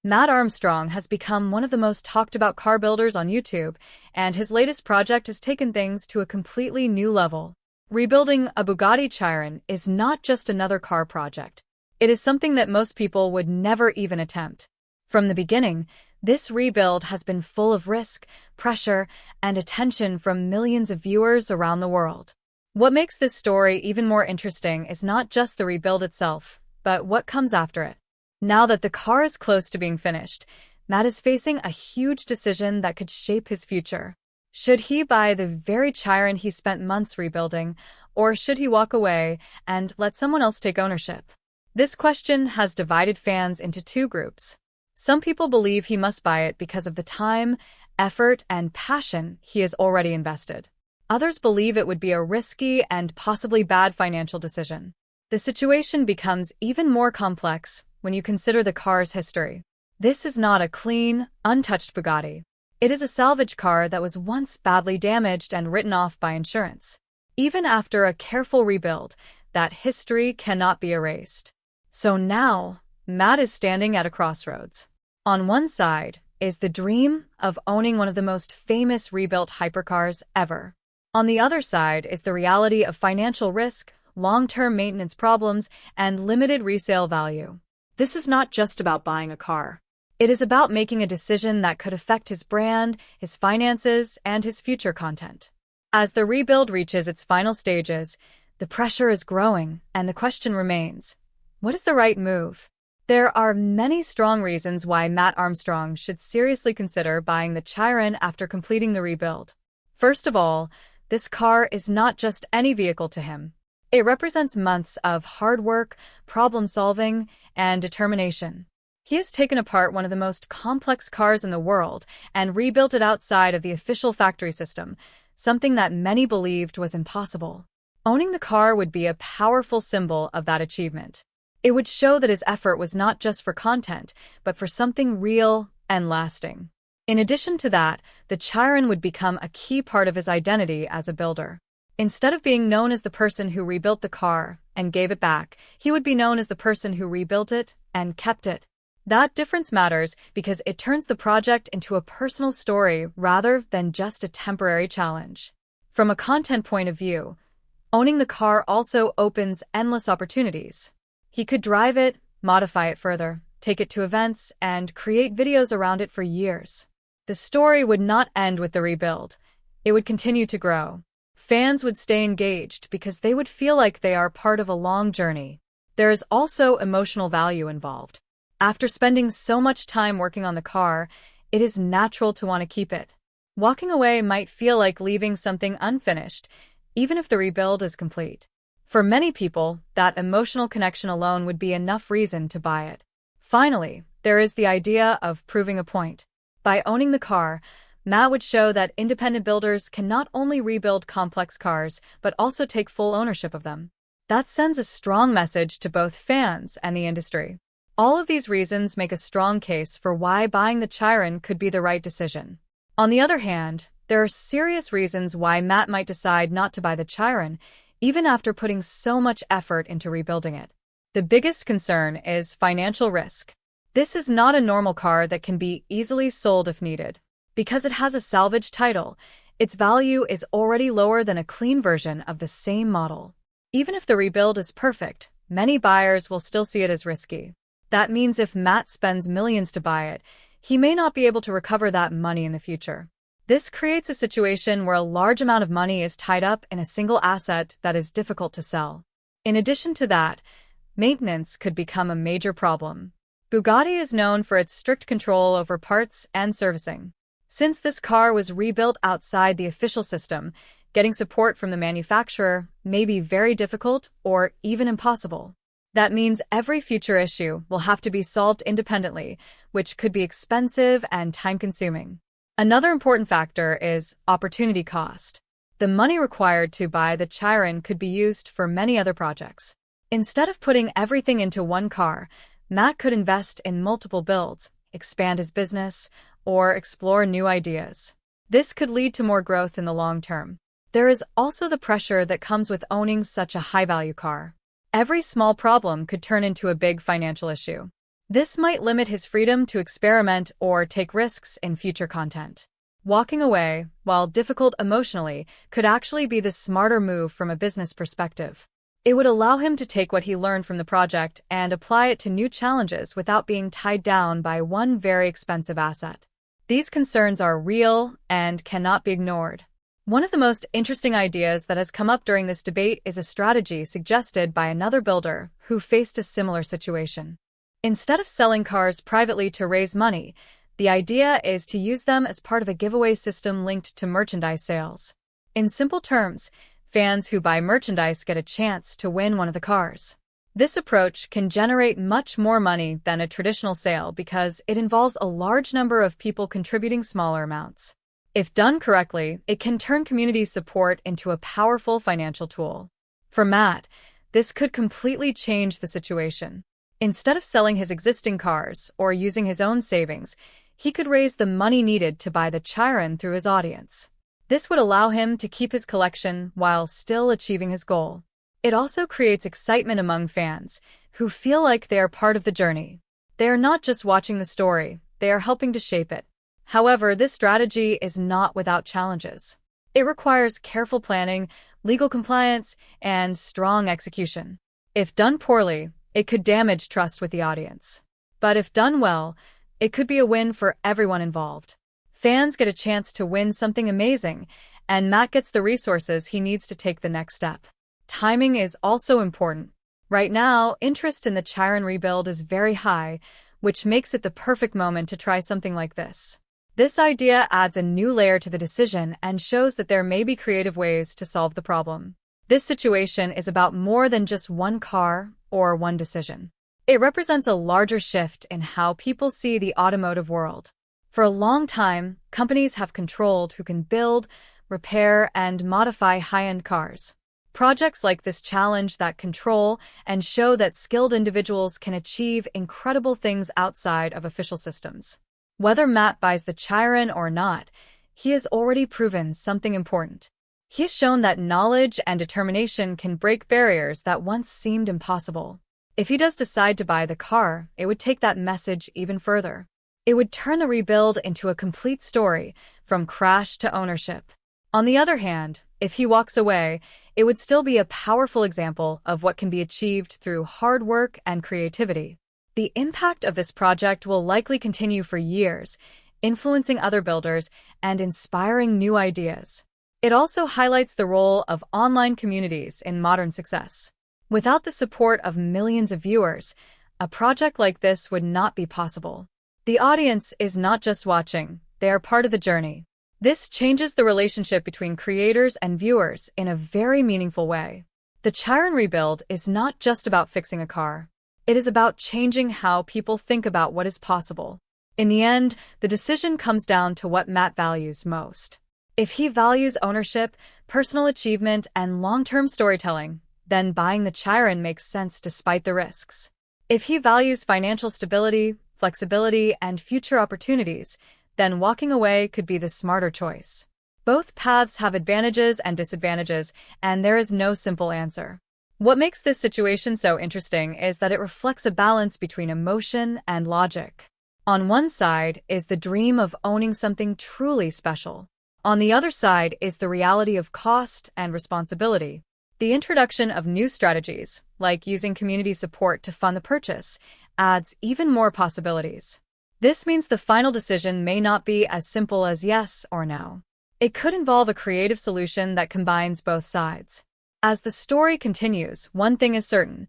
Matt Armstrong has become one of the most talked about car builders on YouTube, and his latest project has taken things to a completely new level. Rebuilding a Bugatti Chiron is not just another car project. It is something that most people would never even attempt. From the beginning, this rebuild has been full of risk, pressure, and attention from millions of viewers around the world. What makes this story even more interesting is not just the rebuild itself, but what comes after it. Now that the car is close to being finished, Matt is facing a huge decision that could shape his future. Should he buy the very Chiron he spent months rebuilding, or should he walk away and let someone else take ownership? This question has divided fans into two groups. Some people believe he must buy it because of the time, effort, and passion he has already invested. Others believe it would be a risky and possibly bad financial decision. The situation becomes even more complex when you consider the car's history. This is not a clean, untouched Bugatti. It is a salvage car that was once badly damaged and written off by insurance. Even after a careful rebuild, that history cannot be erased. So now, Matt is standing at a crossroads. On one side is the dream of owning one of the most famous rebuilt hypercars ever. On the other side is the reality of financial risk, long-term maintenance problems, and limited resale value. This is not just about buying a car. It is about making a decision that could affect his brand, his finances, and his future content. As the rebuild reaches its final stages, the pressure is growing, and the question remains, what is the right move? There are many strong reasons why Matt Armstrong should seriously consider buying the Chiron after completing the rebuild. First of all, this car is not just any vehicle to him. It represents months of hard work, problem-solving, and determination. He has taken apart one of the most complex cars in the world and rebuilt it outside of the official factory system, something that many believed was impossible. Owning the car would be a powerful symbol of that achievement. It would show that his effort was not just for content, but for something real and lasting. In addition to that, the Chiron would become a key part of his identity as a builder. Instead of being known as the person who rebuilt the car and gave it back, he would be known as the person who rebuilt it and kept it. That difference matters because it turns the project into a personal story rather than just a temporary challenge. From a content point of view, owning the car also opens endless opportunities. He could drive it, modify it further, take it to events, and create videos around it for years. The story would not end with the rebuild. It would continue to grow. Fans would stay engaged because they would feel like they are part of a long journey. There is also emotional value involved. After spending so much time working on the car, it is natural to want to keep it. Walking away might feel like leaving something unfinished, even if the rebuild is complete. For many people, that emotional connection alone would be enough reason to buy it. Finally, there is the idea of proving a point. By owning the car, Matt would show that independent builders can not only rebuild complex cars, but also take full ownership of them. That sends a strong message to both fans and the industry. All of these reasons make a strong case for why buying the Chiron could be the right decision. On the other hand, there are serious reasons why Matt might decide not to buy the Chiron, even after putting so much effort into rebuilding it. The biggest concern is financial risk. This is not a normal car that can be easily sold if needed. Because it has a salvage title, its value is already lower than a clean version of the same model. Even if the rebuild is perfect, many buyers will still see it as risky. That means if Matt spends millions to buy it, he may not be able to recover that money in the future. This creates a situation where a large amount of money is tied up in a single asset that is difficult to sell. In addition to that, maintenance could become a major problem. Bugatti is known for its strict control over parts and servicing. Since this car was rebuilt outside the official system, getting support from the manufacturer may be very difficult or even impossible. That means every future issue will have to be solved independently, which could be expensive and time-consuming. Another important factor is opportunity cost. The money required to buy the Chiron could be used for many other projects. Instead of putting everything into one car, Matt could invest in multiple builds, expand his business, or explore new ideas. This could lead to more growth in the long term. There is also the pressure that comes with owning such a high-value car. Every small problem could turn into a big financial issue. This might limit his freedom to experiment or take risks in future content. Walking away, while difficult emotionally, could actually be the smarter move from a business perspective. It would allow him to take what he learned from the project and apply it to new challenges without being tied down by one very expensive asset. These concerns are real and cannot be ignored. One of the most interesting ideas that has come up during this debate is a strategy suggested by another builder who faced a similar situation. Instead of selling cars privately to raise money, the idea is to use them as part of a giveaway system linked to merchandise sales. In simple terms, fans who buy merchandise get a chance to win one of the cars. This approach can generate much more money than a traditional sale because it involves a large number of people contributing smaller amounts. If done correctly, it can turn community support into a powerful financial tool. For Matt, this could completely change the situation. Instead of selling his existing cars or using his own savings, he could raise the money needed to buy the Chiron through his audience. This would allow him to keep his collection while still achieving his goal. It also creates excitement among fans who feel like they are part of the journey. They are not just watching the story, they are helping to shape it. However, this strategy is not without challenges. It requires careful planning, legal compliance, and strong execution. If done poorly, it could damage trust with the audience. But if done well, it could be a win for everyone involved. Fans get a chance to win something amazing, and Matt gets the resources he needs to take the next step. Timing is also important. Right now, interest in the Chiron rebuild is very high, which makes it the perfect moment to try something like this. This idea adds a new layer to the decision and shows that there may be creative ways to solve the problem. This situation is about more than just one car or one decision. It represents a larger shift in how people see the automotive world. For a long time, companies have controlled who can build, repair, and modify high-end cars. Projects like this challenge that control and show that skilled individuals can achieve incredible things outside of official systems. Whether Matt buys the Chiron or not, he has already proven something important. He has shown that knowledge and determination can break barriers that once seemed impossible. If he does decide to buy the car, it would take that message even further. It would turn the rebuild into a complete story, from crash to ownership. On the other hand, if he walks away, it would still be a powerful example of what can be achieved through hard work and creativity. The impact of this project will likely continue for years, influencing other builders and inspiring new ideas. It also highlights the role of online communities in modern success. Without the support of millions of viewers, a project like this would not be possible. The audience is not just watching, they are part of the journey. This changes the relationship between creators and viewers in a very meaningful way. The Chiron rebuild is not just about fixing a car. It is about changing how people think about what is possible. In the end, the decision comes down to what Matt values most. If he values ownership, personal achievement, and long-term storytelling, then buying the Chiron makes sense despite the risks. If he values financial stability, flexibility, and future opportunities, then walking away could be the smarter choice. Both paths have advantages and disadvantages, and there is no simple answer. What makes this situation so interesting is that it reflects a balance between emotion and logic. On one side is the dream of owning something truly special. On the other side is the reality of cost and responsibility. The introduction of new strategies, like using community support to fund the purchase, adds even more possibilities. This means the final decision may not be as simple as yes or no. It could involve a creative solution that combines both sides. As the story continues, one thing is certain: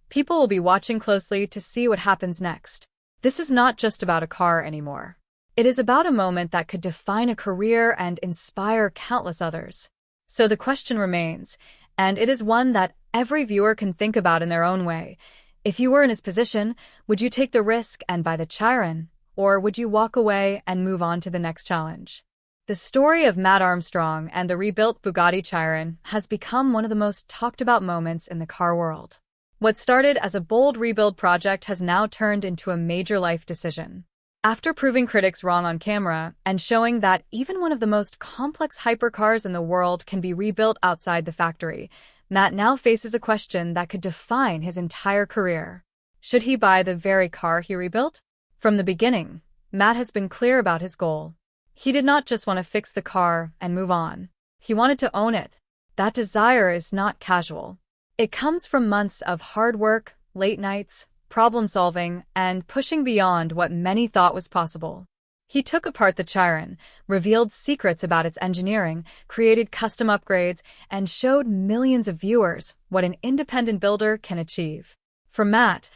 people will be watching closely to see what happens next. This is not just about a car anymore. It is about a moment that could define a career and inspire countless others. So the question remains, and it is one that every viewer can think about in their own way. If you were in his position, would you take the risk and buy the Chiron, or would you walk away and move on to the next challenge? The story of Matt Armstrong and the rebuilt Bugatti Chiron has become one of the most talked about moments in the car world. What started as a bold rebuild project has now turned into a major life decision. After proving critics wrong on camera and showing that even one of the most complex hypercars in the world can be rebuilt outside the factory, Matt now faces a question that could define his entire career. Should he buy the very car he rebuilt? From the beginning, Matt has been clear about his goal. He did not just want to fix the car and move on. He wanted to own it. That desire is not casual. It comes from months of hard work, late nights, problem-solving, and pushing beyond what many thought was possible. He took apart the Chiron, revealed secrets about its engineering, created custom upgrades, and showed millions of viewers what an independent builder can achieve. For Matt,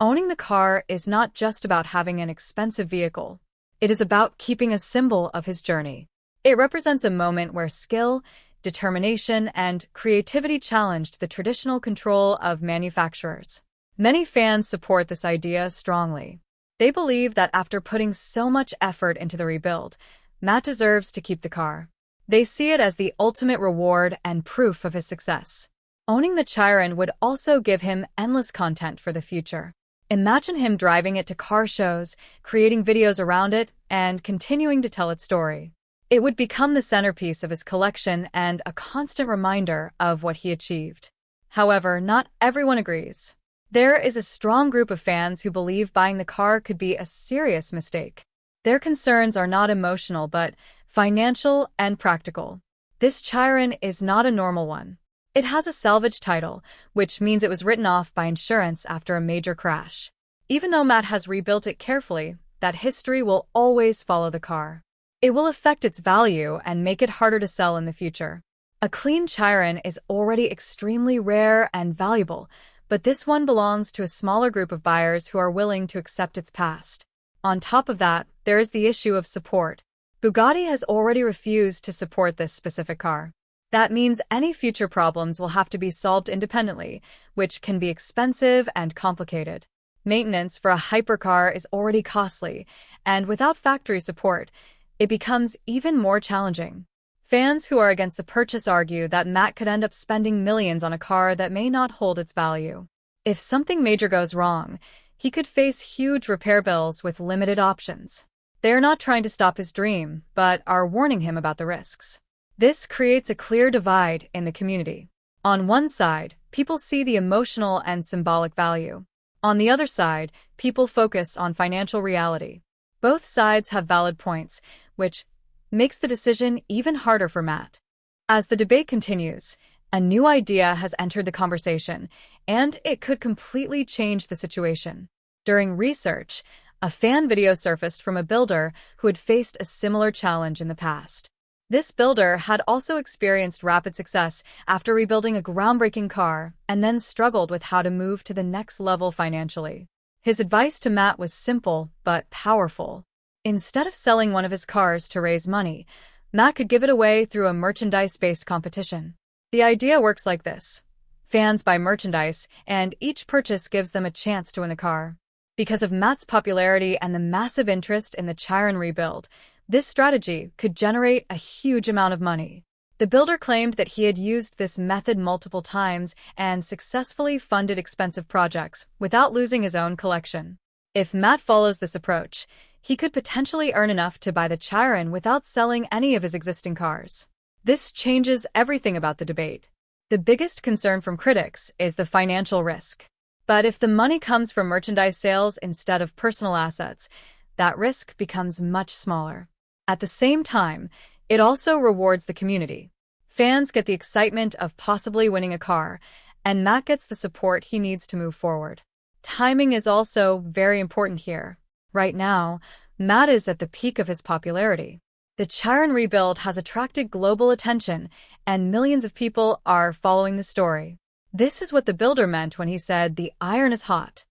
owning the car is not just about having an expensive vehicle. It is about keeping a symbol of his journey. It represents a moment where skill, determination, and creativity challenged the traditional control of manufacturers. Many fans support this idea strongly. They believe that after putting so much effort into the rebuild, Matt deserves to keep the car. They see it as the ultimate reward and proof of his success. Owning the Chiron would also give him endless content for the future. Imagine him driving it to car shows, creating videos around it, and continuing to tell its story. It would become the centerpiece of his collection and a constant reminder of what he achieved. However, not everyone agrees. There is a strong group of fans who believe buying the car could be a serious mistake. Their concerns are not emotional but financial and practical. This Chiron is not a normal one. It has a salvage title, which means it was written off by insurance after a major crash. Even though Matt has rebuilt it carefully, that history will always follow the car. It will affect its value and make it harder to sell in the future. A clean Chiron is already extremely rare and valuable, but this one belongs to a smaller group of buyers who are willing to accept its past. On top of that, there is the issue of support. Bugatti has already refused to support this specific car. That means any future problems will have to be solved independently, which can be expensive and complicated. Maintenance for a hypercar is already costly, and without factory support, it becomes even more challenging. Fans who are against the purchase argue that Matt could end up spending millions on a car that may not hold its value. If something major goes wrong, he could face huge repair bills with limited options. They are not trying to stop his dream, but are warning him about the risks. This creates a clear divide in the community. On one side, people see the emotional and symbolic value. On the other side, people focus on financial reality. Both sides have valid points, which makes the decision even harder for Matt. As the debate continues, a new idea has entered the conversation, and it could completely change the situation. During research, a fan video surfaced from a builder who had faced a similar challenge in the past. This builder had also experienced rapid success after rebuilding a groundbreaking car and then struggled with how to move to the next level financially. His advice to Matt was simple but powerful. Instead of selling one of his cars to raise money, Matt could give it away through a merchandise-based competition. The idea works like this. Fans buy merchandise, and each purchase gives them a chance to win the car. Because of Matt's popularity and the massive interest in the Chiron rebuild, this strategy could generate a huge amount of money. The builder claimed that he had used this method multiple times and successfully funded expensive projects without losing his own collection. If Matt follows this approach, he could potentially earn enough to buy the Chiron without selling any of his existing cars. This changes everything about the debate. The biggest concern from critics is the financial risk. But if the money comes from merchandise sales instead of personal assets, that risk becomes much smaller. At the same time, it also rewards the community. Fans get the excitement of possibly winning a car, and Matt gets the support he needs to move forward. Timing is also very important here. Right now, Matt is at the peak of his popularity. The Chiron rebuild has attracted global attention, and millions of people are following the story. This is what the builder meant when he said the iron is hot.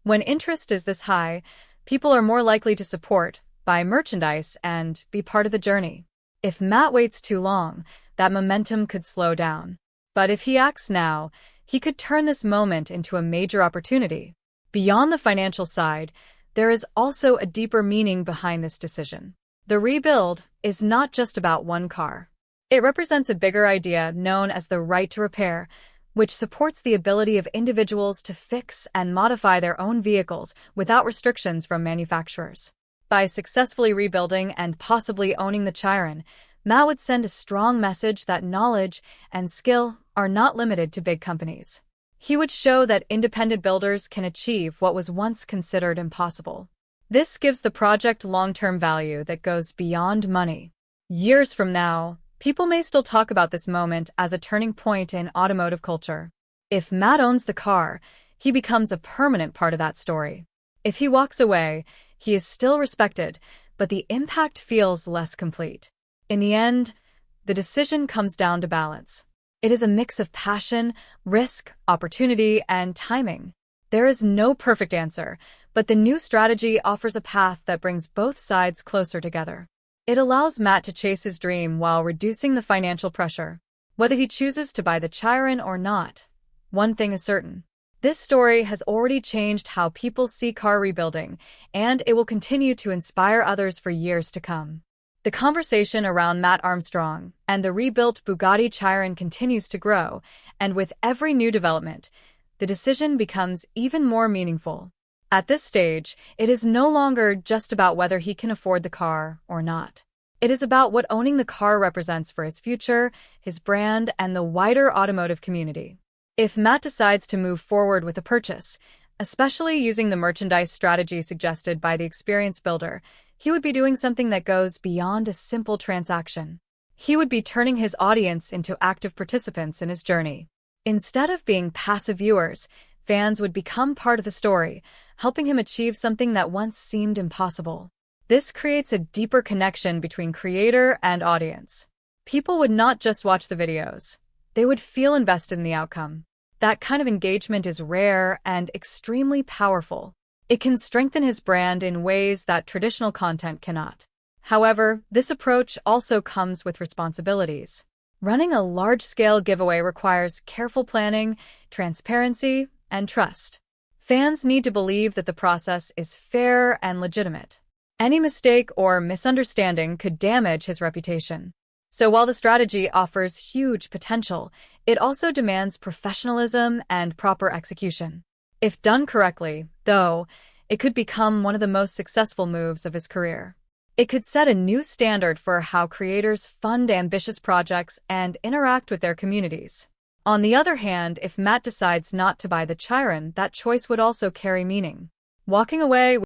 When interest is this high, people are more likely to support, buy merchandise, and be part of the journey. If Matt waits too long, that momentum could slow down. But if he acts now, he could turn this moment into a major opportunity. Beyond the financial side, there is also a deeper meaning behind this decision. The rebuild is not just about one car. It represents a bigger idea known as the right to repair, which supports the ability of individuals to fix and modify their own vehicles without restrictions from manufacturers. By successfully rebuilding and possibly owning the Chiron, Matt would send a strong message that knowledge and skill are not limited to big companies. He would show that independent builders can achieve what was once considered impossible. This gives the project long-term value that goes beyond money. Years from now, people may still talk about this moment as a turning point in automotive culture. If Matt owns the car, he becomes a permanent part of that story. If he walks away, he is still respected, but the impact feels less complete. In the end, the decision comes down to balance. It is a mix of passion, risk, opportunity, and timing. There is no perfect answer, but the new strategy offers a path that brings both sides closer together. It allows Matt to chase his dream while reducing the financial pressure. Whether he chooses to buy the Chiron or not, one thing is certain. This story has already changed how people see car rebuilding, and it will continue to inspire others for years to come. The conversation around Matt Armstrong and the rebuilt Bugatti Chiron continues to grow, and with every new development, the decision becomes even more meaningful. At this stage, it is no longer just about whether he can afford the car or not. It is about what owning the car represents for his future, his brand, and the wider automotive community. If Matt decides to move forward with a purchase, especially using the merchandise strategy suggested by the experienced builder, he would be doing something that goes beyond a simple transaction. He would be turning his audience into active participants in his journey. Instead of being passive viewers, fans would become part of the story, helping him achieve something that once seemed impossible. This creates a deeper connection between creator and audience. People would not just watch the videos. They would feel invested in the outcome. That kind of engagement is rare and extremely powerful. It can strengthen his brand in ways that traditional content cannot. However, this approach also comes with responsibilities. Running a large-scale giveaway requires careful planning, transparency, and trust. Fans need to believe that the process is fair and legitimate. Any mistake or misunderstanding could damage his reputation. So while the strategy offers huge potential, it also demands professionalism and proper execution. If done correctly, though, it could become one of the most successful moves of his career. It could set a new standard for how creators fund ambitious projects and interact with their communities. On the other hand, if Matt decides not to buy the Chiron, that choice would also carry meaning. Walking away